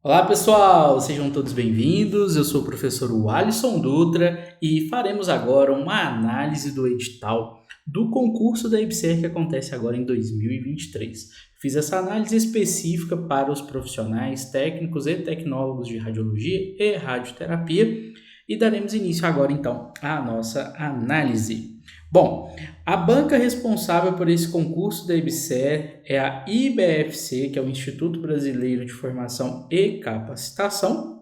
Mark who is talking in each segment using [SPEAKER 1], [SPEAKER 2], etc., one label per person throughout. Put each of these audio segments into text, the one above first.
[SPEAKER 1] Olá pessoal, sejam todos bem-vindos. Eu sou o professor Alisson Dutra e faremos agora uma análise do edital do concurso da EBSER que acontece agora em 2023. Fiz essa análise específica para os profissionais técnicos e tecnólogos de radiologia e radioterapia e daremos início agora então à nossa análise. Bom, a banca responsável por esse concurso da EBSER é a IBFC, que é o Instituto Brasileiro de Formação e Capacitação.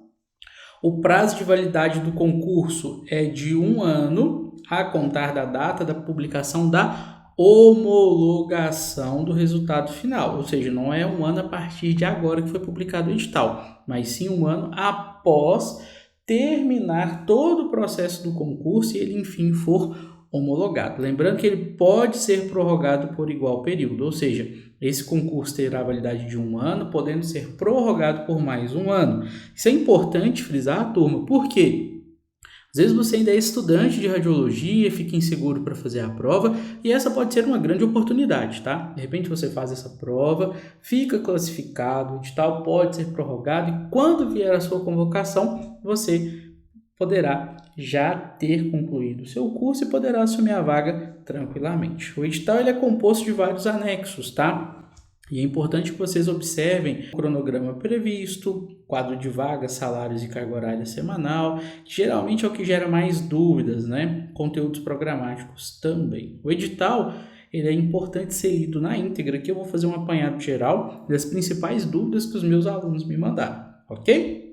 [SPEAKER 1] O prazo de validade do concurso é de 1 ano, a contar da data da publicação da homologação do resultado final, ou seja, não é 1 ano a partir de agora que foi publicado o edital, mas sim 1 ano após terminar todo o processo do concurso e ele, enfim, for homologado. Lembrando que ele pode ser prorrogado por igual período, ou seja, esse concurso terá validade de 1 ano, podendo ser prorrogado por mais 1 ano. Isso é importante frisar, turma, porque às vezes você ainda é estudante de radiologia, fica inseguro para fazer a prova, e essa pode ser uma grande oportunidade, tá? De repente você faz essa prova, fica classificado, o edital pode ser prorrogado, e quando vier a sua convocação, você poderá já ter concluído o seu curso e poderá assumir a vaga tranquilamente. O edital ele é composto de vários anexos, tá? E é importante que vocês observem o cronograma previsto, quadro de vagas, salários e carga horária semanal, que geralmente é o que gera mais dúvidas, né? Conteúdos programáticos também. O edital ele é importante ser lido na íntegra, que eu vou fazer um apanhado geral das principais dúvidas que os meus alunos me mandaram, ok?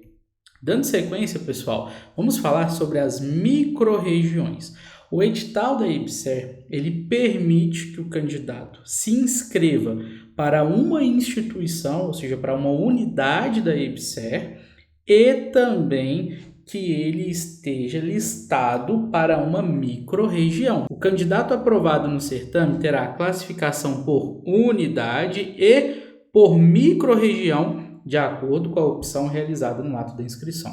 [SPEAKER 1] Dando sequência, pessoal, vamos falar sobre as microrregiões. O edital da EBSER, ele permite que o candidato se inscreva para uma instituição, ou seja, para uma unidade da EBSER, e também que ele esteja listado para uma microrregião. O candidato aprovado no certame terá classificação por unidade e por microrregião, de acordo com a opção realizada no ato da inscrição.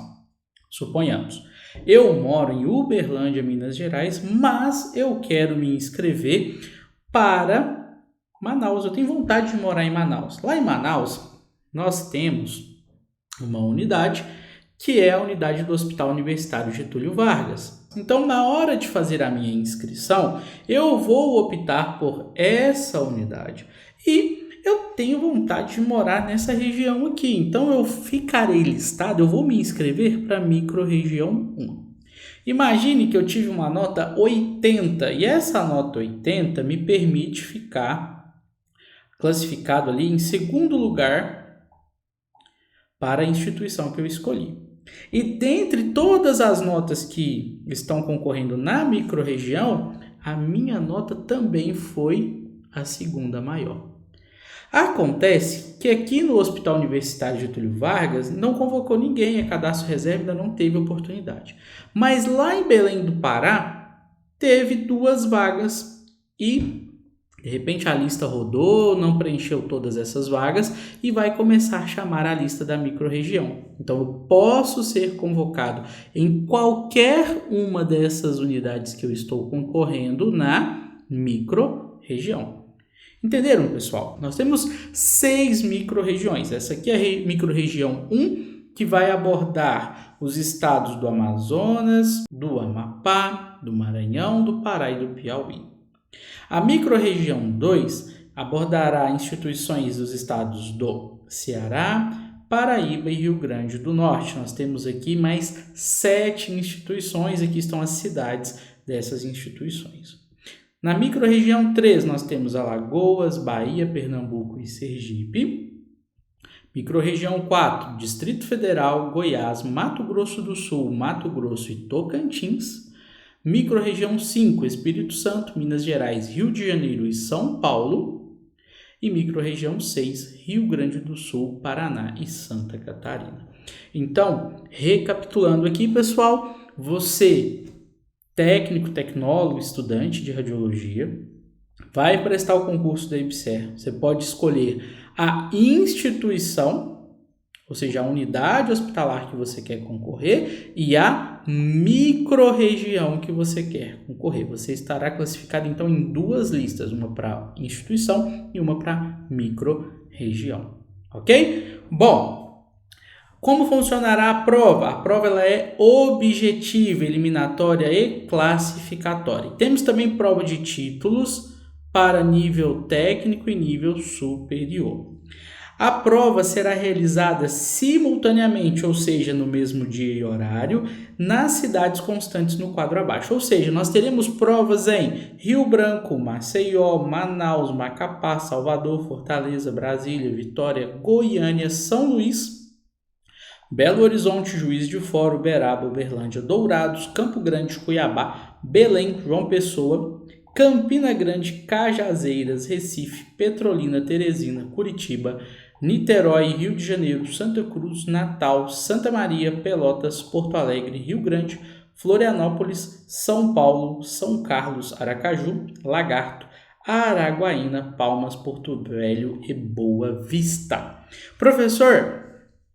[SPEAKER 1] Suponhamos, eu moro em Uberlândia, Minas Gerais, mas eu quero me inscrever para Manaus. Eu tenho vontade de morar em Manaus. Lá em Manaus, nós temos uma unidade que é a unidade do Hospital Universitário Getúlio Vargas. Então, na hora de fazer a minha inscrição, eu vou optar por essa unidade e eu tenho vontade de morar nessa região aqui, então eu ficarei listado, eu vou me inscrever para a microrregião 1. Imagine que eu tive uma nota 80 e essa nota 80 me permite ficar classificado ali em segundo lugar para a instituição que eu escolhi. E dentre todas as notas que estão concorrendo na microrregião, a minha nota também foi a segunda maior. Acontece que aqui no Hospital Universitário Getúlio Vargas não convocou ninguém, a cadastro reserva ainda não teve oportunidade. Mas lá em Belém do Pará, teve 2 vagas e, de repente, a lista rodou, não preencheu todas essas vagas e vai começar a chamar a lista da microrregião. Então, eu posso ser convocado em qualquer uma dessas unidades que eu estou concorrendo na microrregião. Entenderam, pessoal? Nós temos 6 microrregiões. Essa aqui é a microrregião 1, que vai abordar os estados do Amazonas, do Amapá, do Maranhão, do Pará e do Piauí. A microrregião 2 abordará instituições dos estados do Ceará, Paraíba e Rio Grande do Norte. Nós temos aqui mais 7 instituições, aqui estão as cidades dessas instituições. Na microrregião 3, nós temos Alagoas, Bahia, Pernambuco e Sergipe. Microrregião 4, Distrito Federal, Goiás, Mato Grosso do Sul, Mato Grosso e Tocantins. Microrregião 5, Espírito Santo, Minas Gerais, Rio de Janeiro e São Paulo. E microrregião 6, Rio Grande do Sul, Paraná e Santa Catarina. Então, recapitulando aqui, pessoal, você técnico, tecnólogo, estudante de radiologia, vai prestar o concurso da EBSER. Você pode escolher a instituição, ou seja, a unidade hospitalar que você quer concorrer e a microrregião que você quer concorrer. Você estará classificado, então, em 2 listas, uma para instituição e uma para microrregião, ok? Bom, Como funcionará a prova? A prova ela é objetiva, eliminatória e classificatória. Temos também prova de títulos para nível técnico e nível superior. A prova será realizada simultaneamente, ou seja, no mesmo dia e horário, nas cidades constantes no quadro abaixo. Ou seja, nós teremos provas em Rio Branco, Maceió, Manaus, Macapá, Salvador, Fortaleza, Brasília, Vitória, Goiânia, São Luís, Belo Horizonte, Juiz de Fora, Uberaba, Uberlândia, Dourados, Campo Grande, Cuiabá, Belém, João Pessoa, Campina Grande, Cajazeiras, Recife, Petrolina, Teresina, Curitiba, Niterói, Rio de Janeiro, Santa Cruz, Natal, Santa Maria, Pelotas, Porto Alegre, Rio Grande, Florianópolis, São Paulo, São Carlos, Aracaju, Lagarto, Araguaína, Palmas, Porto Velho e Boa Vista. Professor,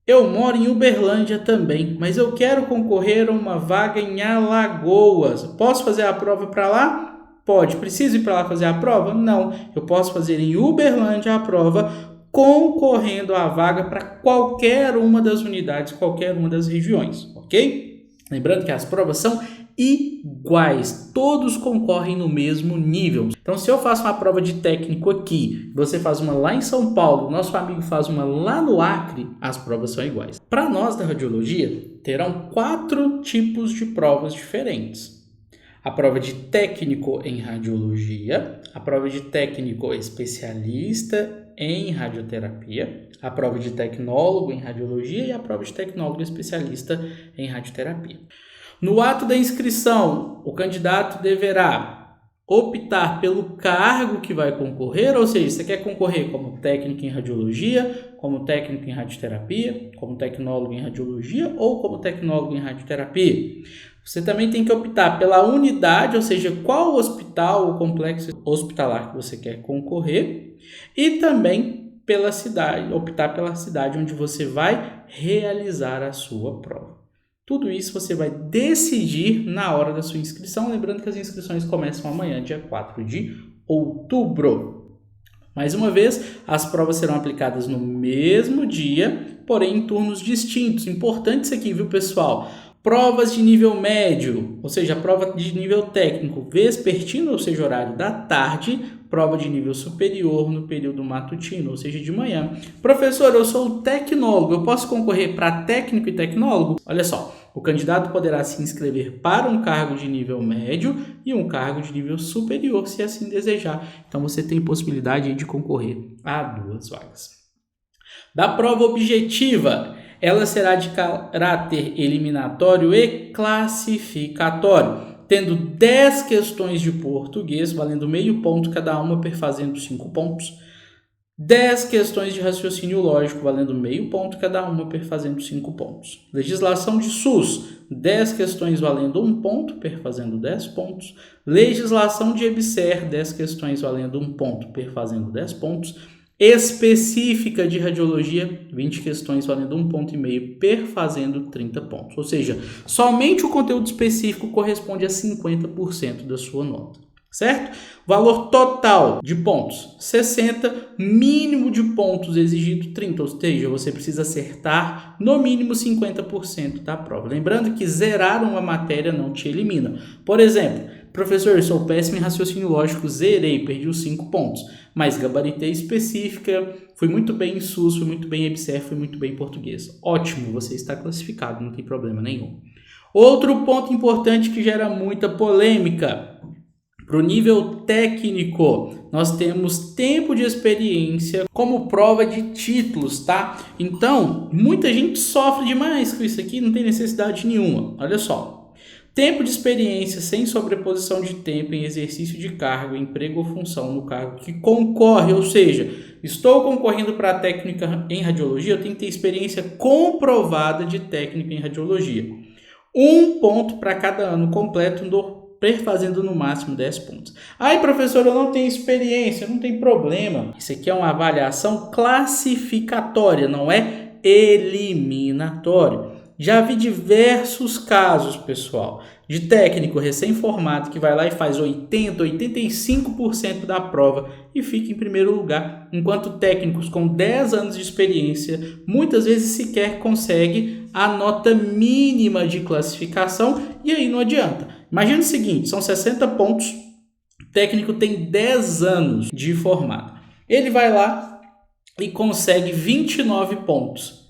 [SPEAKER 1] eu moro em Uberlândia também, mas eu quero concorrer a uma vaga em Alagoas. Posso fazer a prova para lá? Pode. Preciso ir para lá fazer a prova? Não. Eu posso fazer em Uberlândia a prova, concorrendo à vaga para qualquer uma das unidades, qualquer uma das regiões, ok? Lembrando que as provas são iguais, todos concorrem no mesmo nível. Então, se eu faço uma prova de técnico aqui, você faz uma lá em São Paulo, nosso amigo faz uma lá no Acre, as provas são iguais. Para nós da radiologia, terão 4 tipos de provas diferentes. A prova de técnico em radiologia, a prova de técnico especialista em radioterapia, a prova de tecnólogo em radiologia e a prova de tecnólogo especialista em radioterapia. No ato da inscrição, o candidato deverá optar pelo cargo que vai concorrer, ou seja, você quer concorrer como técnico em radiologia, como técnico em radioterapia, como tecnólogo em radiologia ou como tecnólogo em radioterapia. Você também tem que optar pela unidade, ou seja, qual hospital ou complexo hospitalar que você quer concorrer, e também pela cidade, optar pela cidade onde você vai realizar a sua prova. Tudo isso você vai decidir na hora da sua inscrição, lembrando que as inscrições começam amanhã, dia 4 de outubro. Mais uma vez, as provas serão aplicadas no mesmo dia, porém em turnos distintos. Importante isso aqui, viu, pessoal? Provas de nível médio, ou seja, prova de nível técnico vespertino, ou seja, horário da tarde, prova de nível superior no período matutino, ou seja, de manhã. Professor, eu sou tecnólogo, eu posso concorrer para técnico e tecnólogo? Olha só, o candidato poderá se inscrever para um cargo de nível médio e um cargo de nível superior, se assim desejar. Então, você tem possibilidade de concorrer a 2 vagas. Da prova objetiva, ela será de caráter eliminatório e classificatório, tendo 10 questões de português, valendo meio ponto cada uma, perfazendo 5 pontos. 10 questões de raciocínio lógico, valendo meio ponto cada uma, perfazendo 5 pontos. Legislação de SUS, 10 questões valendo 1 ponto, perfazendo 10 pontos. Legislação de EBSER, 10 questões valendo 1 ponto, perfazendo 10 pontos. Específica de radiologia, 20 questões valendo 1,5 ponto, perfazendo 30 pontos. Ou seja, somente o conteúdo específico corresponde a 50% da sua nota, certo? Valor total de pontos, 60, mínimo de pontos exigido 30, ou seja, você precisa acertar no mínimo 50% da prova. Lembrando que zerar uma matéria não te elimina. Por exemplo, professor, eu sou péssimo em raciocínio lógico, zerei, perdi os 5 pontos, mas gabaritei específica, fui muito bem em SUS, fui muito bem em EBSER, fui muito bem em português. Ótimo, você está classificado, não tem problema nenhum. Outro ponto importante que gera muita polêmica. Para o nível técnico, nós temos tempo de experiência como prova de títulos, tá? Então, muita gente sofre demais com isso aqui, não tem necessidade nenhuma. Olha só. Tempo de experiência sem sobreposição de tempo em exercício de cargo, emprego ou função no cargo que concorre, ou seja, estou concorrendo para a técnica em radiologia, eu tenho que ter experiência comprovada de técnica em radiologia. 1 ponto para cada ano completo, perfazendo no máximo 10 pontos. Ai, professor, eu não tenho experiência, não tem problema. Isso aqui é uma avaliação classificatória, não é eliminatória. Já vi diversos casos, pessoal, de técnico recém-formado que vai lá e faz 80%, 85% da prova e fica em primeiro lugar, enquanto técnicos com 10 anos de experiência muitas vezes sequer conseguem a nota mínima de classificação e aí não adianta. Imagina o seguinte, são 60 pontos, o técnico tem 10 anos de formado. Ele vai lá e consegue 29 pontos.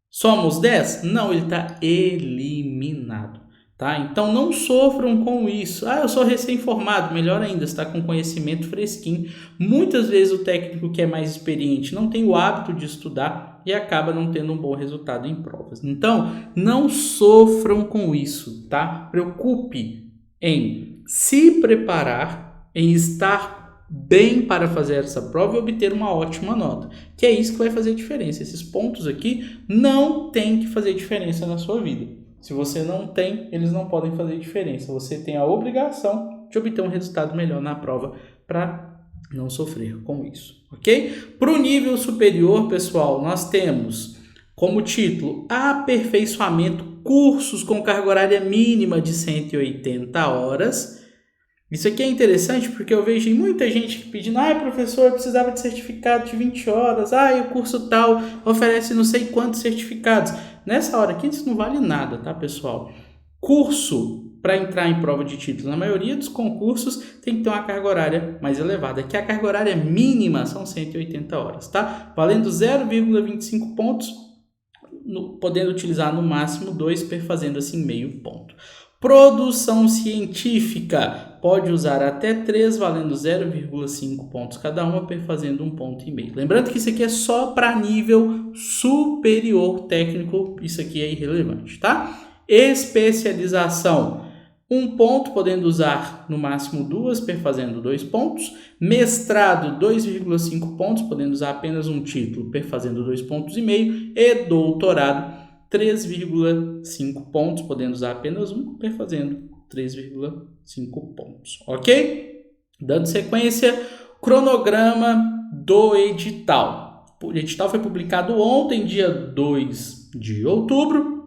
[SPEAKER 1] Somos 10? Não, ele está eliminado. Tá? Então não sofram com isso. Eu sou recém-formado, melhor ainda, está com conhecimento fresquinho. Muitas vezes o técnico que é mais experiente não tem o hábito de estudar e acaba não tendo um bom resultado em provas. Então não sofram com isso, tá? Preocupe em se preparar, em estar bem para fazer essa prova e obter uma ótima nota, que é isso que vai fazer diferença. Esses pontos aqui não tem que fazer diferença na sua vida. Se você não tem, eles não podem fazer diferença. Você tem a obrigação de obter um resultado melhor na prova para não sofrer com isso, ok? Para o nível superior, pessoal, nós temos como título Aperfeiçoamento, cursos com carga horária mínima de 180 horas. Isso aqui é interessante porque eu vejo muita gente pedindo, professor, eu precisava de certificado de 20 horas, o curso tal oferece não sei quantos certificados. Nessa hora aqui isso não vale nada, tá, pessoal? Curso para entrar em prova de título, na maioria dos concursos tem que ter uma carga horária mais elevada, que a carga horária mínima são 180 horas, tá? Valendo 0,25 pontos, podendo utilizar no máximo 2, perfazendo assim meio ponto. Produção científica, pode usar até 3, valendo 0,5 pontos cada uma, perfazendo 1,5 ponto. Lembrando que isso aqui é só para nível superior técnico, isso aqui é irrelevante, tá? Especialização, 1 ponto, podendo usar no máximo 2, perfazendo 2 pontos. Mestrado, 2,5 pontos, podendo usar apenas um título, perfazendo 2,5 pontos. E doutorado, 3,5 pontos, podendo usar apenas um, perfazendo 3,5 pontos, ok? Dando sequência, cronograma do edital. O edital foi publicado ontem, dia 2 de outubro.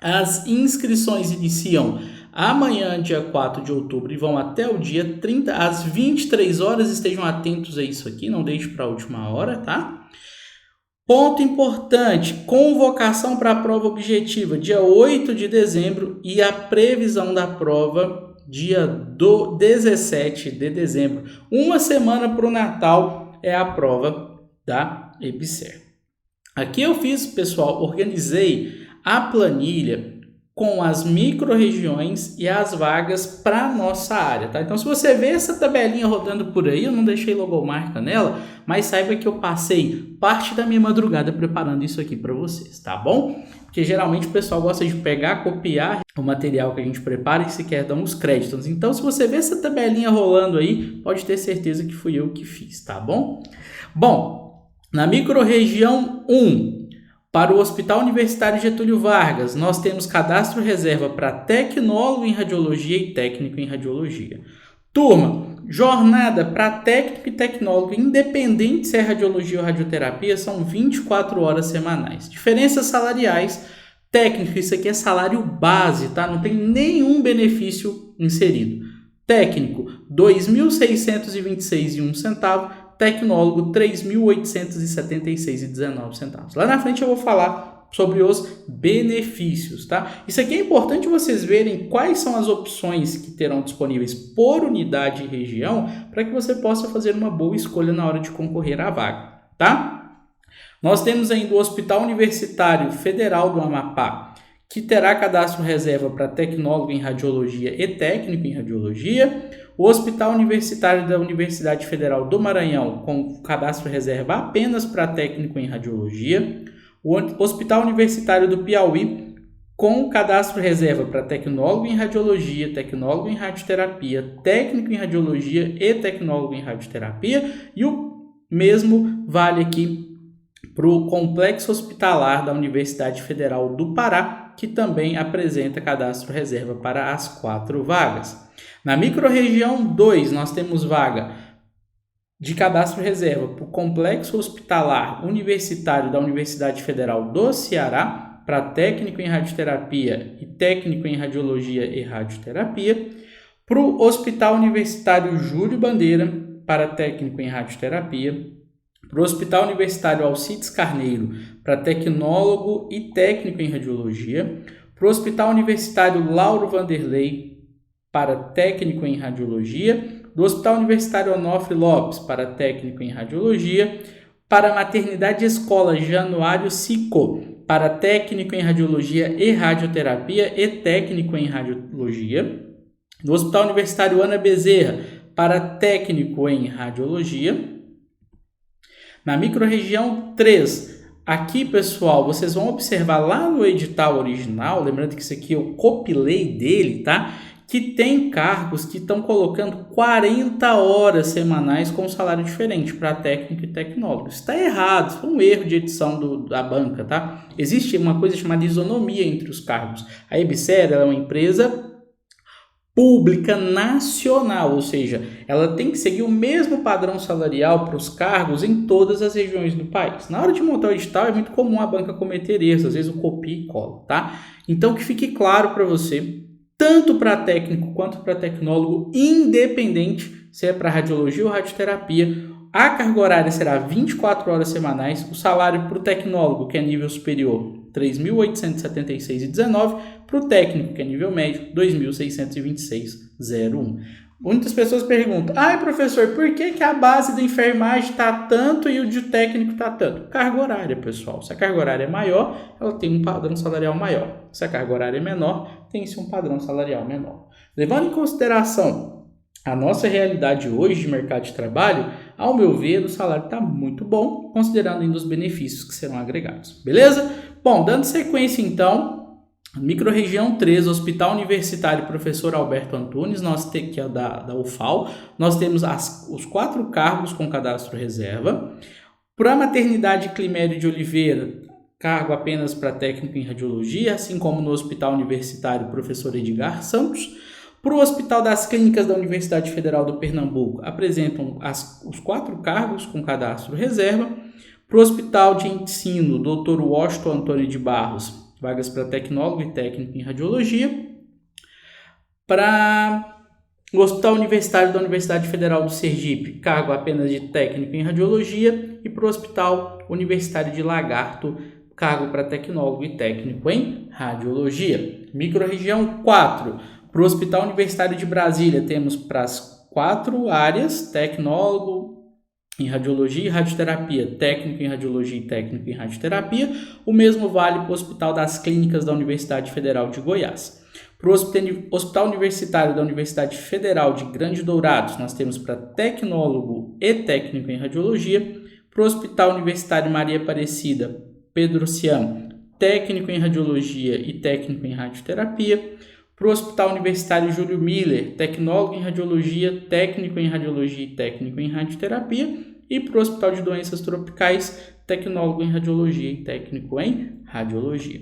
[SPEAKER 1] As inscrições iniciam amanhã, dia 4 de outubro, e vão até o dia 30, às 23 horas. Estejam atentos a isso aqui, não deixe para a última hora, tá? Ponto importante, convocação para a prova objetiva, dia 8 de dezembro e a previsão da prova, dia 17 de dezembro. Uma semana para o Natal é a prova da EBSER. Aqui eu fiz, pessoal, organizei a planilha com as micro-regiões e as vagas para a nossa área, tá? Então, se você vê essa tabelinha rodando por aí, eu não deixei logomarca nela, mas saiba que eu passei parte da minha madrugada preparando isso aqui para vocês, tá bom? Porque geralmente o pessoal gosta de pegar, copiar o material que a gente prepara e sequer dão os créditos. Então, se você vê essa tabelinha rolando aí, pode ter certeza que fui eu que fiz, tá bom? Bom, na micro-região 1, para o Hospital Universitário Getúlio Vargas, nós temos cadastro reserva para tecnólogo em radiologia e técnico em radiologia. Turma, jornada para técnico e tecnólogo, independente se é radiologia ou radioterapia, são 24 horas semanais. Diferenças salariais, técnico, isso aqui é salário base, tá? Não tem nenhum benefício inserido. Técnico, R$ 2.626,01. Tecnólogo, R$ 3.876,19. Lá na frente eu vou falar sobre os benefícios, tá? Isso aqui é importante vocês verem quais são as opções que terão disponíveis por unidade e região para que você possa fazer uma boa escolha na hora de concorrer à vaga, tá? Nós temos ainda o Hospital Universitário Federal do Amapá, que terá cadastro reserva para tecnólogo em radiologia e técnico em radiologia. O Hospital Universitário da Universidade Federal do Maranhão, com cadastro reserva apenas para técnico em radiologia. O Hospital Universitário do Piauí, com cadastro reserva para tecnólogo em radiologia, tecnólogo em radioterapia, técnico em radiologia e tecnólogo em radioterapia. E o mesmo vale aqui para o Complexo Hospitalar da Universidade Federal do Pará, que também apresenta cadastro reserva para as 4 vagas. Na microrregião 2, nós temos vaga de cadastro reserva para o Complexo Hospitalar Universitário da Universidade Federal do Ceará, para técnico em radioterapia e técnico em radiologia e radioterapia. Para o Hospital Universitário Júlio Bandeira, para técnico em radioterapia. Para o Hospital Universitário Alcides Carneiro, para tecnólogo e técnico em radiologia. Para o Hospital Universitário Lauro Vanderlei, para técnico em radiologia. Do Hospital Universitário Onofre Lopes, para técnico em radiologia. Para a Maternidade Escola Januário Sico, para técnico em radiologia e radioterapia e técnico em radiologia. No Hospital Universitário Ana Bezerra, para técnico em radiologia. Na microrregião 3, aqui, pessoal, vocês vão observar lá no edital original, lembrando que isso aqui eu copilei dele, tá? Que tem cargos que estão colocando 40 horas semanais com salário diferente para técnico e tecnólogo. Isso está errado, isso foi um erro de edição da banca, tá? Existe uma coisa chamada isonomia entre os cargos. A EBSER é uma empresa pública nacional, ou seja, ela tem que seguir o mesmo padrão salarial para os cargos em todas as regiões do país. Na hora de montar o edital é muito comum a banca cometer erros, às vezes o copia e cola, tá? Então que fique claro para você, tanto para técnico quanto para tecnólogo, independente se é para radiologia ou radioterapia, a carga horária será 24 horas semanais, o salário para o tecnólogo, que é nível superior, R$ 3.876,19, para o técnico, que é nível médio, R$ 2.626,01. Muitas pessoas perguntam, professor, por que a base da enfermagem está tanto e o de técnico está tanto? Carga horária, pessoal. Se a carga horária é maior, ela tem um padrão salarial maior. Se a carga horária é menor, tem-se um padrão salarial menor. Levando em consideração a nossa realidade hoje de mercado de trabalho, ao meu ver, o salário está muito bom, considerando ainda os benefícios que serão agregados. Beleza? Bom, dando sequência então, microrregião 3, Hospital Universitário Professor Alberto Antunes, que é da UFAL, nós temos os 4 cargos com cadastro reserva. Para a Maternidade Climério de Oliveira, cargo apenas para técnico em radiologia, assim como no Hospital Universitário Professor Edgar Santos. Para o Hospital das Clínicas da Universidade Federal do Pernambuco, apresentam os 4 cargos com cadastro reserva. Para o Hospital de Ensino, Dr. Washington Antônio de Barros, vagas para tecnólogo e técnico em radiologia. Para o Hospital Universitário da Universidade Federal do Sergipe, cargo apenas de técnico em radiologia. E para o Hospital Universitário de Lagarto, cargo para tecnólogo e técnico em radiologia. Microrregião 4. Para o Hospital Universitário de Brasília, temos para as 4 áreas, tecnólogo em radiologia e radioterapia, técnico em radiologia e técnico em radioterapia. O mesmo vale para o Hospital das Clínicas da Universidade Federal de Goiás. Para o Hospital Universitário da Universidade Federal de Grande Dourados, nós temos para tecnólogo e técnico em radiologia. Para o Hospital Universitário Maria Aparecida, Pedro Cian, técnico em radiologia e técnico em radioterapia. Para o Hospital Universitário Júlio Miller, tecnólogo em radiologia, técnico em radiologia e técnico em radioterapia. E para o Hospital de Doenças Tropicais, tecnólogo em radiologia e técnico em radiologia.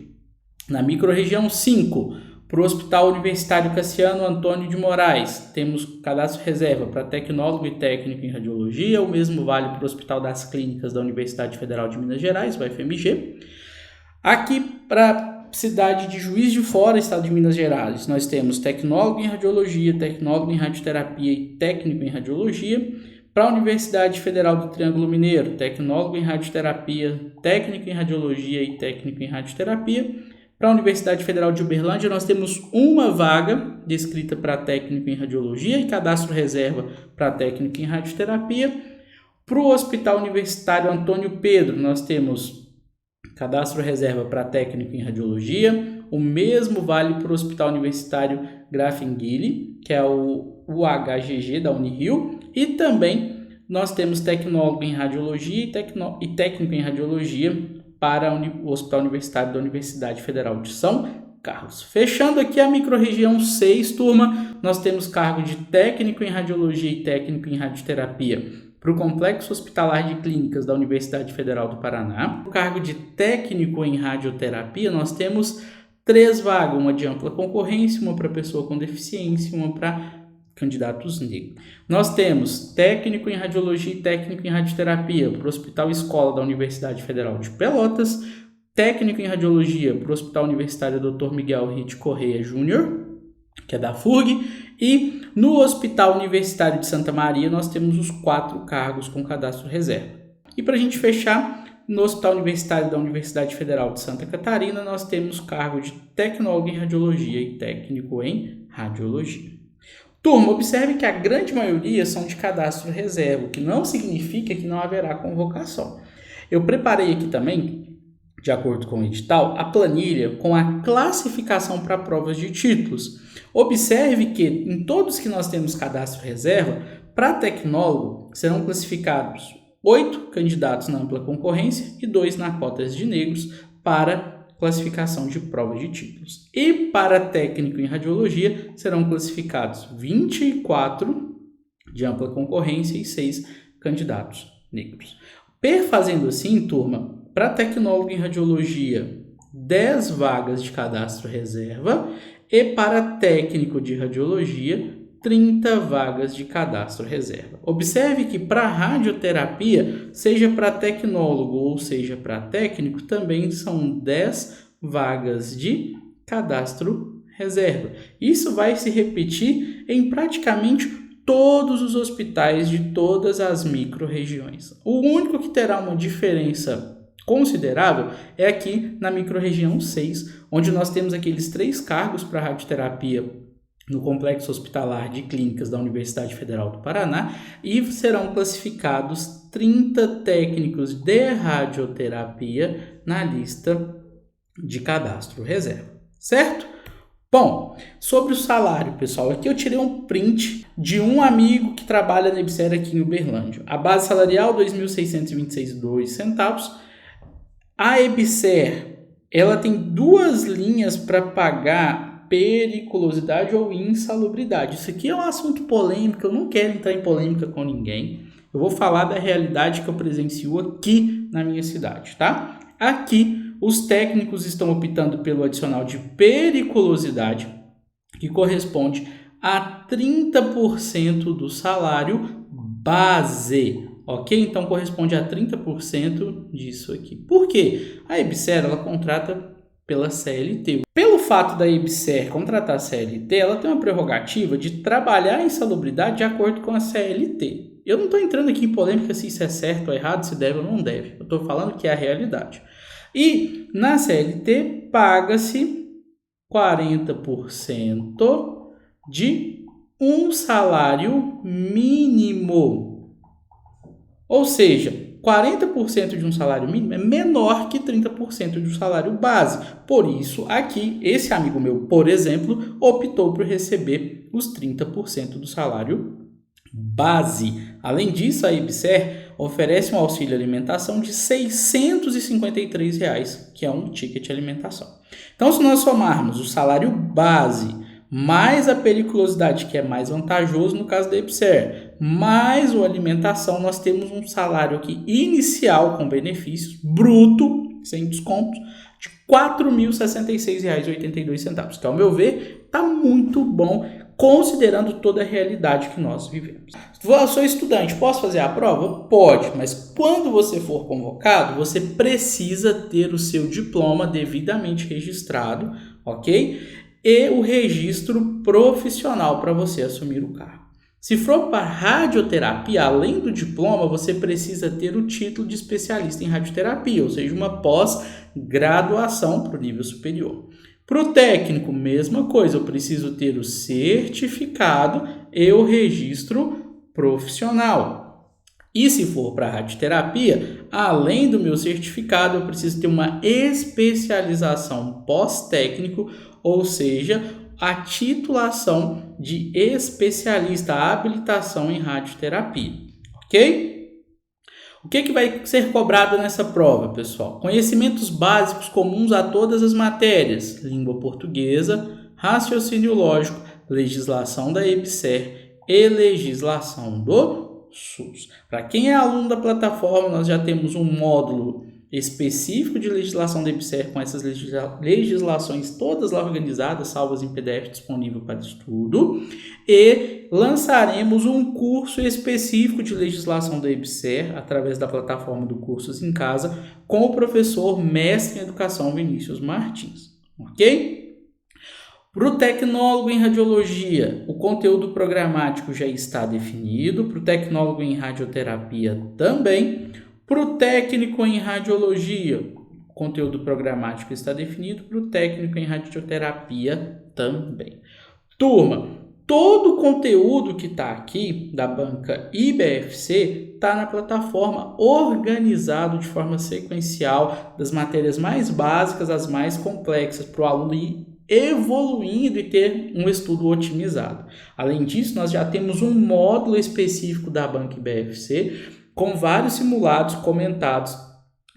[SPEAKER 1] Na microrregião 5, para o Hospital Universitário Cassiano Antônio de Moraes, temos cadastro reserva para tecnólogo e técnico em radiologia. O mesmo vale para o Hospital das Clínicas da Universidade Federal de Minas Gerais, o UFMG. Aqui para cidade de Juiz de Fora, estado de Minas Gerais, nós temos tecnólogo em radiologia, tecnólogo em radioterapia e técnico em radiologia. Para a Universidade Federal do Triângulo Mineiro, tecnólogo em radioterapia, técnico em radiologia e técnico em radioterapia. Para a Universidade Federal de Uberlândia, nós temos uma vaga descrita para técnico em radiologia e cadastro reserva para técnico em radioterapia. Para o Hospital Universitário Antônio Pedro, nós temos cadastro reserva para técnico em radiologia. O mesmo vale para o Hospital Universitário Grafenguili, que é o UHGG da Unirio. E também nós temos tecnólogo em radiologia e técnico em radiologia para o Hospital Universitário da Universidade Federal de São Carlos. Fechando aqui a microrregião 6, turma, nós temos cargo de técnico em radiologia e técnico em radioterapia para o Complexo Hospitalar de Clínicas da Universidade Federal do Paraná. O cargo de técnico em radioterapia, nós temos 3 vagas, uma de ampla concorrência, uma para pessoa com deficiência e uma para candidatos negros. Nós temos técnico em radiologia e técnico em radioterapia para o Hospital Escola da Universidade Federal de Pelotas, técnico em radiologia para o Hospital Universitário Dr. Miguel Ritt Correia Júnior, que é da FURG, e no Hospital Universitário de Santa Maria nós temos os 4 cargos com cadastro reserva. E para a gente fechar, no Hospital Universitário da Universidade Federal de Santa Catarina nós temos cargo de tecnólogo em radiologia e técnico em radiologia. Turma, observe que a grande maioria são de cadastro reserva, o que não significa que não haverá convocação. Eu preparei aqui também, de acordo com o edital, a planilha com a classificação para provas de títulos. Observe que em todos que nós temos cadastro reserva, para tecnólogo serão classificados 8 candidatos na ampla concorrência e 2 na cotas de negros para classificação de prova de títulos. E para técnico em radiologia serão classificados 24 de ampla concorrência e 6 candidatos negros. Fazendo assim, turma, para tecnólogo em radiologia, 10 vagas de cadastro reserva e para técnico de radiologia, 30 vagas de cadastro reserva. Observe que para radioterapia, seja para tecnólogo ou seja para técnico, também são 10 vagas de cadastro reserva. Isso vai se repetir em praticamente todos os hospitais de todas as micro-regiões. O único que terá uma diferença considerável é aqui na micro-região 6, onde nós temos aqueles 3 cargos para radioterapia no Complexo Hospitalar de Clínicas da Universidade Federal do Paraná e serão classificados 30 técnicos de radioterapia na lista de cadastro reserva, certo? Bom, sobre o salário, pessoal, aqui eu tirei um print de um amigo que trabalha na EBSER aqui em Uberlândia. A base salarial, R$ 2.626,02. A EBSER, ela tem 2 linhas para pagar periculosidade ou insalubridade. Isso aqui é um assunto polêmico, eu não quero entrar em polêmica com ninguém. Eu vou falar da realidade que eu presencio aqui na minha cidade, tá? Aqui, os técnicos estão optando pelo adicional de periculosidade, que corresponde a 30% do salário base, ok? Então, corresponde a 30% disso aqui. Por quê? A EBSER, ela contrata pela CLT. Pelo fato da EBSER contratar a CLT, ela tem uma prerrogativa de trabalhar a insalubridade de acordo com a CLT. Eu não estou entrando aqui em polêmica se isso é certo ou errado, se deve ou não deve. Eu estou falando que é a realidade. E na CLT paga-se 40% de um salário mínimo. Ou seja, 40% de um salário mínimo é menor que 30% de um salário base. Por isso, aqui, esse amigo meu, por exemplo, optou por receber os 30% do salário base. Além disso, a EBSER oferece um auxílio alimentação de R$ 653, que é um ticket alimentação. Então, se nós somarmos o salário base mais a periculosidade, que é mais vantajoso no caso da EBSER, mais a alimentação, nós temos um salário aqui inicial com benefícios, bruto, sem descontos, de R$ 4.066,82, que ao meu ver está muito bom, considerando toda a realidade que nós vivemos. Eu sou estudante, posso fazer a prova? Pode, mas quando você for convocado, você precisa ter o seu diploma devidamente registrado, ok? E o registro profissional para você assumir o cargo. Se for para radioterapia, além do diploma, você precisa ter o título de especialista em radioterapia, ou seja, uma pós-graduação para o nível superior. Para o técnico, mesma coisa, eu preciso ter o certificado e o registro profissional. E se for para radioterapia, além do meu certificado, eu preciso ter uma especialização pós-técnico, ou seja, a titulação de especialista, a habilitação em radioterapia, ok? O que vai ser cobrado nessa prova, pessoal? Conhecimentos básicos comuns a todas as matérias, língua portuguesa, raciocínio lógico, legislação da EBSER e legislação do SUS. Para quem é aluno da plataforma, nós já temos um módulo específico de legislação da EBSER, com essas legislações todas lá organizadas, salvas em PDF disponível para estudo, e lançaremos um curso específico de legislação da EBSER, através da plataforma do Cursos em Casa, com o professor mestre em educação Vinícius Martins, ok? Para o tecnólogo em radiologia, o conteúdo programático já está definido. Para o tecnólogo em radioterapia também. Para o técnico em radiologia, o conteúdo programático está definido. Para o técnico em radioterapia também. Turma, todo o conteúdo que está aqui da banca IBFC está na plataforma organizado de forma sequencial, das matérias mais básicas às mais complexas, para o aluno ir evoluindo e ter um estudo otimizado. Além disso, nós já temos um módulo específico da banca IBFC com vários simulados comentados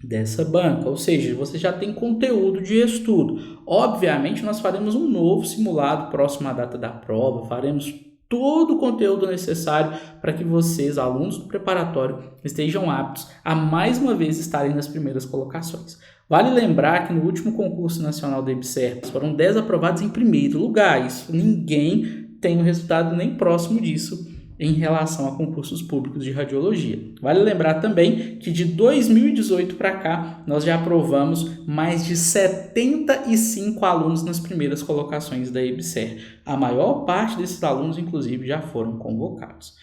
[SPEAKER 1] dessa banca, ou seja, você já tem conteúdo de estudo. Obviamente, nós faremos um novo simulado próximo à data da prova, faremos todo o conteúdo necessário para que vocês, alunos do preparatório, estejam aptos a mais uma vez estarem nas primeiras colocações. Vale lembrar que no último concurso nacional da EBSER foram 10 aprovados em primeiro lugar. Isso, ninguém tem um resultado nem próximo disso em relação a concursos públicos de radiologia. Vale lembrar também que de 2018 para cá, nós já aprovamos mais de 75 alunos nas primeiras colocações da EBSER. A maior parte desses alunos, inclusive, já foram convocados.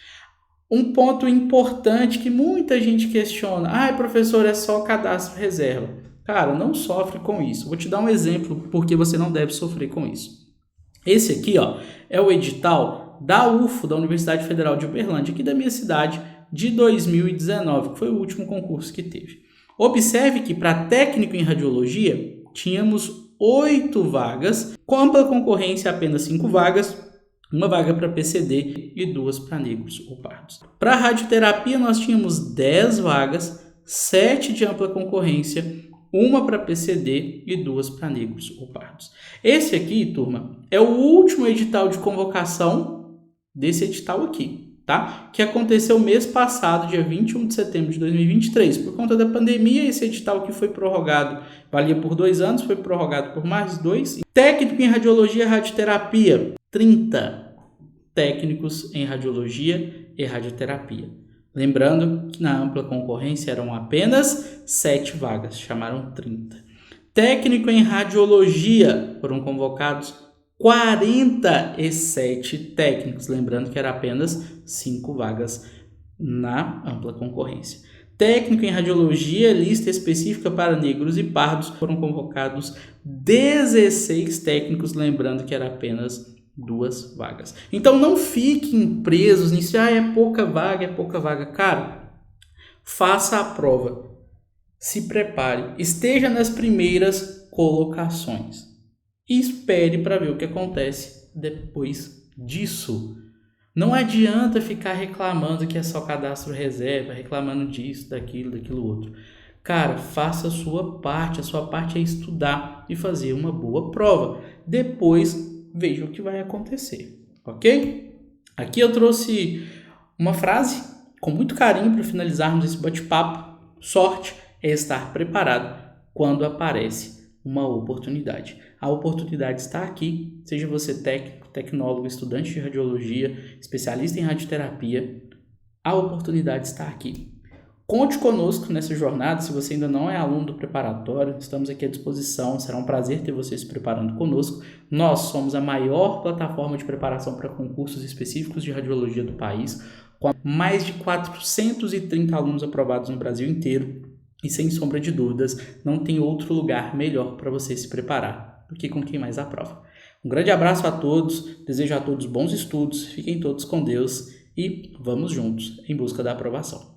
[SPEAKER 1] Um ponto importante que muita gente questiona: professor, é só cadastro reserva. Cara, não sofre com isso. Vou te dar um exemplo porque você não deve sofrer com isso. Esse aqui, é o edital da UFO, da Universidade Federal de Uberlândia, aqui da minha cidade, de 2019, que foi o último concurso que teve. Observe que para técnico em radiologia, tínhamos 8 vagas, com ampla concorrência apenas 5 vagas, uma vaga para PCD e 2 para negros ou pardos. Para radioterapia, nós tínhamos 10 vagas, 7 de ampla concorrência, uma para PCD e 2 para negros ou pardos. Esse aqui, turma, é o último edital de convocação desse edital aqui, tá? Que aconteceu mês passado, dia 21 de setembro de 2023. Por conta da pandemia, esse edital aqui foi prorrogado, valia por 2 anos, foi prorrogado por mais 2. Técnico em radiologia e radioterapia, 30 técnicos em radiologia e radioterapia. Lembrando que na ampla concorrência eram apenas 7 vagas, chamaram 30. Técnico em radiologia, foram convocados 47 técnicos, lembrando que era apenas 5 vagas na ampla concorrência. Técnico em radiologia, lista específica para negros e pardos, foram convocados 16 técnicos, lembrando que era apenas 2 vagas. Então não fiquem presos nisso, é pouca vaga. Cara, faça a prova, se prepare, esteja nas primeiras colocações e espere para ver o que acontece depois disso. Não adianta ficar reclamando que é só cadastro reserva, reclamando disso, daquilo outro. Cara, faça a sua parte é estudar e fazer uma boa prova. Depois veja o que vai acontecer, ok? Aqui eu trouxe uma frase com muito carinho para finalizarmos esse bate-papo. Sorte é estar preparado quando aparece uma oportunidade. A oportunidade está aqui, seja você técnico, tecnólogo, estudante de radiologia, especialista em radioterapia, a oportunidade está aqui. Conte conosco nessa jornada. Se você ainda não é aluno do preparatório, estamos aqui à disposição. Será um prazer ter você se preparando conosco. Nós somos a maior plataforma de preparação para concursos específicos de radiologia do país, com mais de 430 alunos aprovados no Brasil inteiro. E sem sombra de dúvidas, não tem outro lugar melhor para você se preparar do que com quem mais aprova. Um grande abraço a todos, desejo a todos bons estudos, fiquem todos com Deus e vamos juntos em busca da aprovação.